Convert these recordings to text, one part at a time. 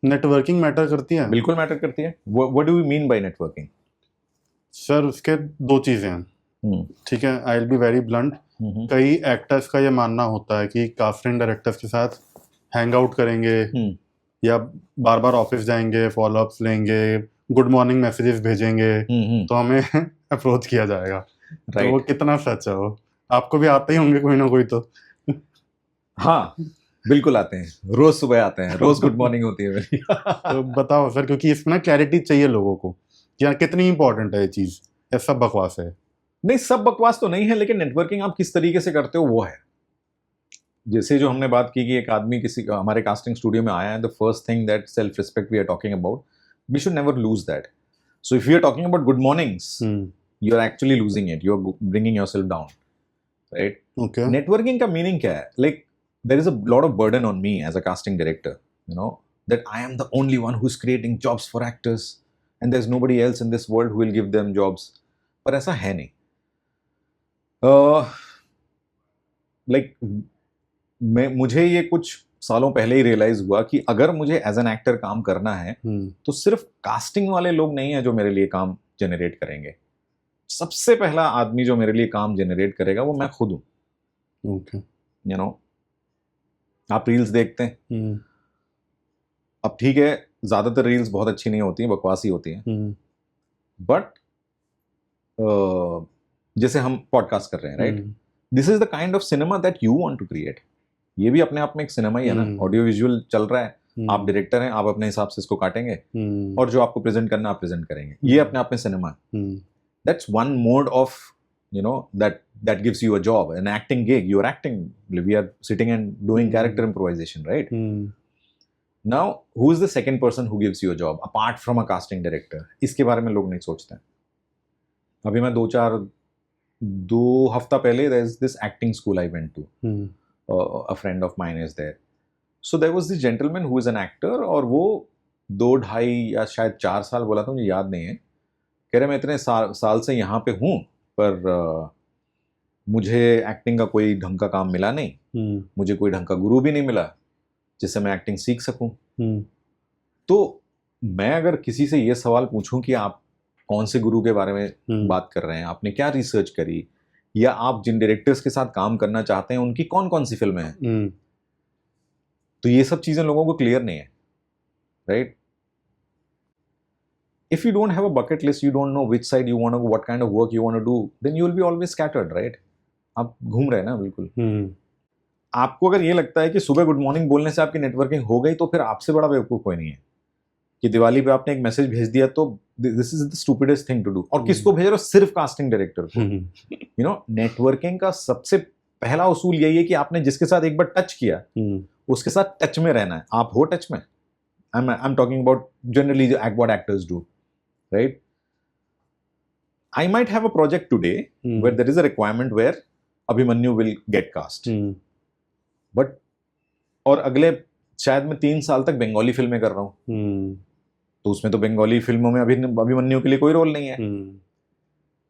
Networking matter करती है? बिल्कुल मैटर करती है। What do you mean by networking? Sir उसके दो चीज़ें हैं, ठीक है, I will be very blunt. कई एक्टर्स का ये मानना होता है कि कास्टिंग डायरेक्टर्स के साथ हैंग आउट करेंगे या बार बार ऑफिस जाएंगे, फॉलोअप्स लेंगे, गुड मॉर्निंग मैसेजेस भेजेंगे तो हमें अप्रोच किया जाएगा। तो वो कितना सच है? वो आपको भी आते ही होंगे कोई ना कोई तो। हाँ बिल्कुल आते हैं, रोज सुबह आते हैं, रोज गुड मॉर्निंग होती है मेरी। तो बताओ सर, क्योंकि इसमें ना क्लैरिटी चाहिए लोगों को कि यार कितनी इंपॉर्टेंट है ये चीज़, या सब बकवास है? नहीं, सब बकवास तो नहीं है, लेकिन नेटवर्किंग आप किस तरीके से करते हो वो है। जैसे जो हमने बात की कि एक आदमी किसी हमारे कास्टिंग स्टूडियो में आया है, the first thing that self respect we are talking about, we should never lose that. So if you are talking about good mornings, you are actually losing it, you are bringing yourself down, right? Okay. Networking का meaning क्या है? Like there is a lot of burden on me as a casting director, you know, that I am the only one who is creating jobs for actors and there is nobody else in this world who will give them jobs. पर ऐसा है नहीं। Like मुझे ये कुछ सालों पहले ही realise हुआ कि अगर मुझे एज एन एक्टर काम करना है तो सिर्फ कास्टिंग वाले लोग नहीं है जो मेरे लिए काम जनरेट करेंगे। सबसे पहला आदमी जो मेरे लिए काम जनरेट करेगा वो मैं खुद हूं। ओके। यू नो, आप रील्स देखते हैं, अब ठीक है ज्यादातर रील्स बहुत अच्छी नहीं होती हैं, बकवासी होती हैं, बट जैसे हम पॉडकास्ट कर रहे हैं, right, this is the kind of cinema that you want to create. ये भी अपने आप में एक सिनेमा ही है ना, ऑडियो विजुअल चल रहा है, आप डायरेक्टर हैं, आप अपने हिसाब से इसको काटेंगे और जो आपको प्रेजेंट करना आप प्रेजेंट करेंगे, ये अपने आप में सिनेमा है। That's one mod of, you know, that gives you a job, an acting gig. You are acting, we are sitting and doing character improvisation, right? Now who is the second person who gives you a job apart from a casting director? इसके बारे में लोग नहीं सोचते हैं। अभी मैं दो हफ्ता पहले there is this acting school I went to, a friend of mine is there, so there was this gentleman who is an actor, और वो 2-2.5 या शायद 4 साल बोला था, मुझे याद नहीं है, कह रहे मैं इतने साल से यहाँ पे हूँ पर मुझे एक्टिंग का कोई ढंग का काम मिला नहीं, मुझे कोई ढंग का गुरु भी नहीं मिला जिससे मैं एक्टिंग सीख सकूं। तो मैं अगर किसी से ये सवाल पूछूं कि आप कौन से गुरु के बारे में बात कर रहे हैं, आपने क्या रिसर्च करी, या आप जिन डायरेक्टर्स के साथ काम करना चाहते हैं उनकी कौन कौन सी फिल्में हैं, तो ये सब चीजें लोगों को क्लियर नहीं है, right? If you don't have a bucket list, you don't know which side you want to go, what kind of work you want to do, then you will be always scattered, right? आप घूम रहे हैं ना बिल्कुल। आपको अगर ये लगता है कि सुबह गुड मॉर्निंग बोलने से आपकी नेटवर्किंग हो गई, तो फिर आपसे बड़ा बेवकूफ कोई नहीं है। कि दिवाली पे आपने एक मैसेज भेज दिया तो this is the stupidest thing to do. और किसको भेज रहे हो? सिर्फ कास्टिंग डायरेक्टर को। यू नो, नेटवर्किंग का सबसे पहला उसूल यही है कि आपने जिसके साथ एक बार टच किया उसके साथ टच में रहना है। आप हो टच में? I'm talking about generally what actors do, right? I might have a project today where there is a requirement where Abhimanyu will get cast, but और अगले शायद मैं 3 साल तक बंगाली फिल्में कर रहा हूँ, तो उसमें तो बंगाली फिल्मों में अभिमन्यु के लिए कोई रोल नहीं है,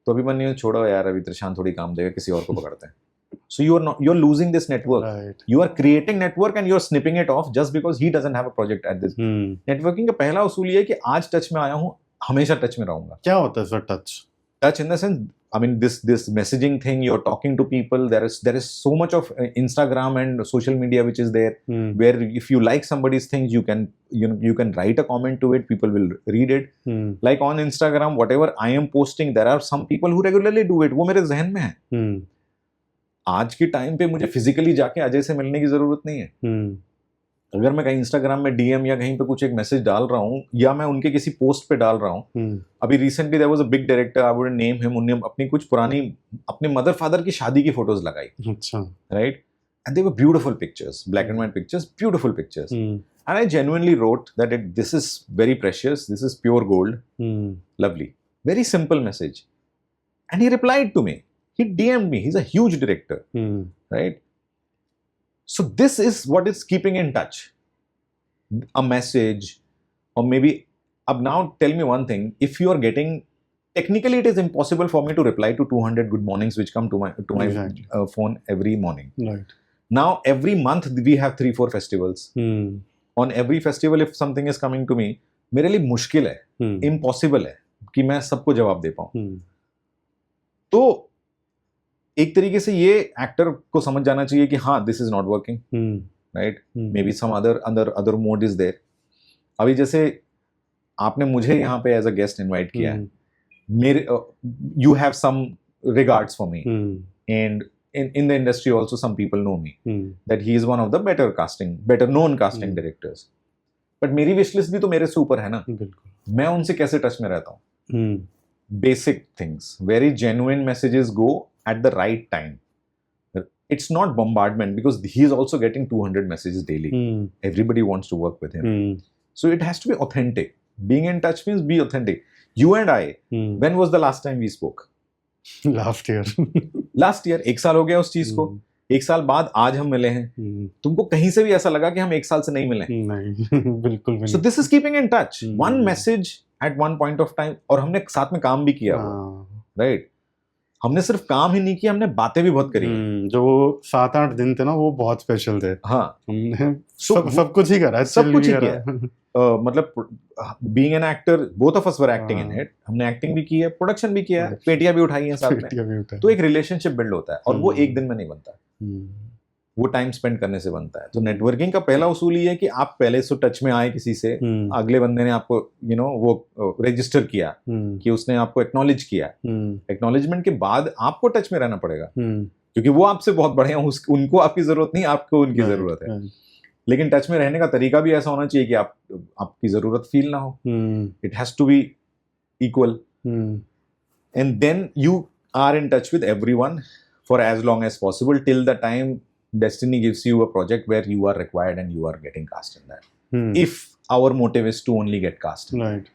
तो अभिमन्यु छोड़ो यार, अभी त्रिशान थोड़ी काम देगा, किसी और को पकड़ते हैं। So you're losing this network. Right. You are creating network and you're snipping it off just because he doesn't have a project at this. Networking का पहला उसूल ये है कि आज टच में आया हूँ, हमेशा टच में रहूंगा। क्या होता है sir touch? Touch in the sense, I mean, this messaging thing, you're talking to people. There is so much of Instagram and social media which is there, where if you like somebody's things, you can write a comment to it. People will read it. Like on Instagram, whatever I am posting, there are some people who regularly do it. वो मेरे जहन में है। आज के time पे मुझे physically जाके अजय से मिलने की जरूरत नहीं है। अगर मैं कहीं इंस्टाग्राम में डीएम या कहीं पे कुछ एक मैसेज डाल रहा हूँ, या मैं उनके किसी पोस्ट पे डाल रहा हूँ, अभी recently there was a big director, I wouldn't name him, उन्होंने अपनी कुछ पुरानी अपने मदर फादर की शादी की फोटोज लगाई। अच्छा, right? And they were beautiful pictures, black and white pictures, beautiful pictures, and I genuinely wrote that this is very precious, this is pure gold, lovely, very simple message, and he replied to me, he DM'd me. He's a huge director, right? So this is what is keeping in touch. A message, or maybe, now tell me one thing. If you are getting, technically it is impossible for me to reply to 200 good mornings which come to my phone every morning. Right. Now every month we have 3-4 festivals. On every festival if something is coming to me, मेरे लिए मुश्किल है, impossible है कि मैं सबको जवाब दे पाऊं। तो एक तरीके से ये एक्टर को समझ जाना चाहिए कि हाँ this is not working, right, maybe some other mode is there. अभी जैसे आपने मुझे यहाँ पे एज अ गेस्ट इनवाइट किया है, मेरे you have some regards for me, and in the industry also some people know me that he is one of the better known casting directors, but मेरी wish list भी तो मेरे से ऊपर है ना, मैं उनसे कैसे टच में रहता हूँ? Basic things, very genuine messages go at the right time. It's not bombardment because he is also getting 200 messages daily. Everybody wants to work with him. So it has to be authentic. Being in touch means be authentic. You and I, when was the last time we spoke? Last year, 1 साल हो गया उस चीज को। 1 साल बाद आज हम मिले हैं, तुमको कहीं से भी ऐसा लगा कि हम 1 साल से नहीं मिले? नहीं, बिल्कुल भी नहीं। So this is keeping in touch, one message at one point of time, और हमने साथ में काम भी किया, राइट? हमने सिर्फ काम ही नहीं किया, हमने बातें भी बहुत करी। जो 7-8 दिन थे ना, वो बहुत स्पेशल थे। हाँ, हमने सब कुछ ही करा, सब कुछ ही किया। मतलब being an actor, both of us were acting in it. हमने एक्टिंग भी की है, प्रोडक्शन भी किया है, पेटियां भी उठाई हैं साथ में। तो एक रिलेशनशिप बिल्ड होता है, और वो एक दिन में नहीं बनता, वो टाइम स्पेंड करने से बनता है। तो नेटवर्किंग का पहला उसूल ये है कि आप पहले से टच में आए किसी से, अगले बंदे ने आपको वो रजिस्टर किया कि उसने आपको एक्नॉलेज किया। एक्नॉलेजमेंट के बाद आपको टच में रहना पड़ेगा, क्योंकि वो आपसे बहुत बड़े हैं, उनको आपकी जरूरत नहीं, आपको उनकी जरूरत है। लेकिन टच में रहने का तरीका भी ऐसा होना चाहिए कि आपकी जरूरत फील ना हो। It has to be equal, and then you are in touch with everyone for as long as possible till the time destiny gives you a project where you are required and you are getting cast in that. If our motive is to only get cast, right?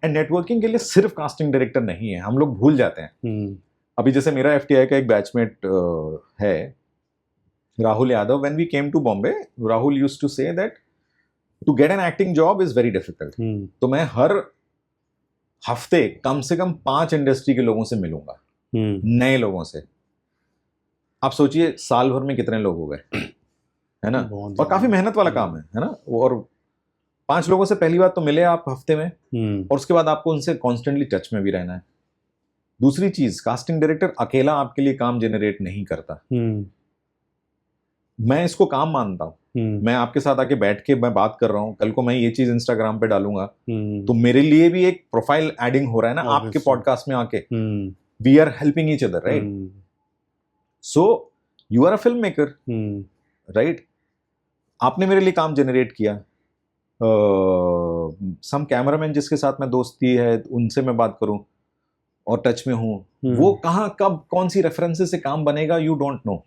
And networking के लिए सिर्फ casting director नहीं है, हम लोग भूल जाते हैं। अभी जैसे मेरा FTI का एक बैचमेट है, Rahul Yadav. When we came to Bombay, Rahul used to say that to get an acting job is very difficult. तो मैं हर हफ्ते कम से कम 5 इंडस्ट्री के लोगों से मिलूंगा, नए लोगों से। आप सोचिए साल भर में कितने लोग हो गए, है ना? और काफी मेहनत वाला काम है ना? और 5 लोगों से पहली बार तो मिले आप हफ्ते में, और उसके बाद आपको उनसे कॉन्स्टेंटली टच में भी रहना है। दूसरी चीज, कास्टिंग डायरेक्टर अकेला आपके लिए काम जनरेट नहीं करता। मैं इसको काम मानता हूँ। मैं आपके साथ आके बैठ के मैं बात कर रहा हूँ, कल को मैं ये चीज इंस्टाग्राम पे डालूंगा, तो मेरे लिए भी एक प्रोफाइल एडिंग हो रहा है ना आपके पॉडकास्ट में आके। We are helping each other, right? So you are a filmmaker, right? आपने मेरे लिए काम जनरेट किया। सम कैमरामैन जिसके साथ मैं दोस्ती है, उनसे मैं बात करूं और टच में हूं, वो कहाँ कब कौन सी रेफरेंसेस से काम बनेगा, यू डोंट नो।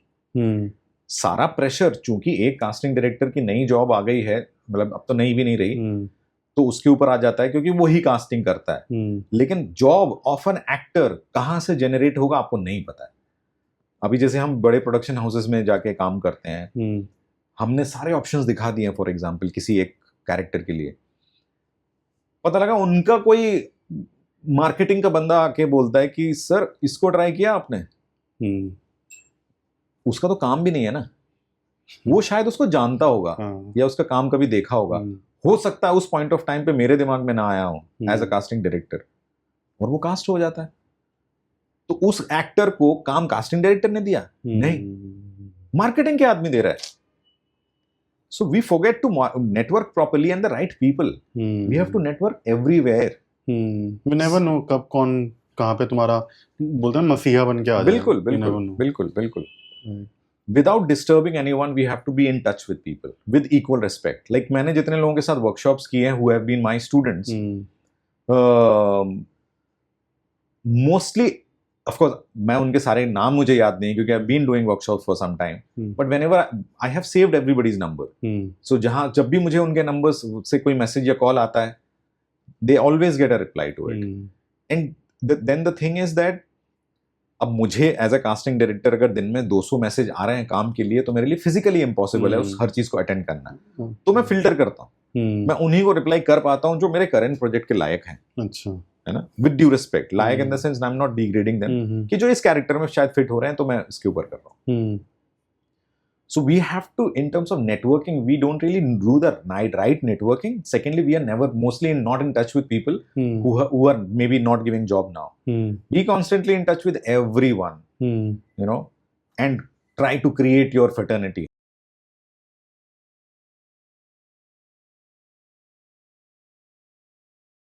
सारा प्रेशर, चूंकि एक कास्टिंग डायरेक्टर की नई जॉब आ गई है, मतलब अब तो नई भी नहीं रही, तो उसके ऊपर आ जाता है क्योंकि वो ही कास्टिंग करता है। लेकिन जॉब ऑफ एन एक्टर कहाँ से जनरेट होगा आपको नहीं पता है। अभी जैसे हम बड़े प्रोडक्शन हाउसेस में जाके काम करते हैं, हमने सारे ऑप्शंस दिखा दिए हैं फॉर एग्जांपल किसी एक कैरेक्टर के लिए, पता लगा उनका कोई मार्केटिंग का बंदा आके बोलता है कि सर इसको ट्राई किया आपने? उसका तो काम भी नहीं है ना, वो शायद उसको जानता होगा या उसका काम कभी देखा होगा, हो सकता है उस पॉइंट ऑफ टाइम पे मेरे दिमाग में ना आया हो एज अ कास्टिंग डायरेक्टर, और वो कास्ट हो जाता है। तो उस एक्टर को काम कास्टिंग डायरेक्टर ने दिया? नहीं, मार्केटिंग के आदमी दे रहा है। So we forget to network properly and the right people. We have to network everywhere. We never know कब कौन कहां पे तुम्हारा बोलते हैं मसीहा बन के आ जाए। बिल्कुल बिल्कुल बिल्कुल बिल्कुल। Without disturbing anyone we have to be in touch with people with equal respect. Like मैंने जितने लोगों के साथ वर्कशॉप्स किए हैं, who have been my students, mostly of course मैं उनके सारे नाम मुझे याद नहीं क्योंकि I've been doing workshops for some time, but whenever I have saved everybody's number, so जब भी मुझे उनके नंबर्स से कोई मैसेज या कॉल आता है, they always get a reply to it. And then the thing is that अब मुझे एज अ कास्टिंग डायरेक्टर अगर दिन में 200 मैसेज आ रहे हैं काम के लिए, तो मेरे लिए फिजिकली इम्पॉसिबल है उस हर चीज को अटेंड करना। तो मैं फिल्टर करता हूँ, मैं उन्हीं को रिप्लाई कर पाता हूँ जो मेरे करंट प्रोजेक्ट के लायक हैं। अच्छा, है ना? With due respect, like in the sense I am not degrading them, कि जो इस कैरेक्टर में शायद फिट हो रहे हैं तो मैं इसके ऊपर कर रहा हूँ। So we have to, in terms of networking, we don't really do the right networking. Secondly, we are never mostly not in touch with people who are maybe not giving job now. Be constantly in touch with everyone, you know, and try to create your fraternity.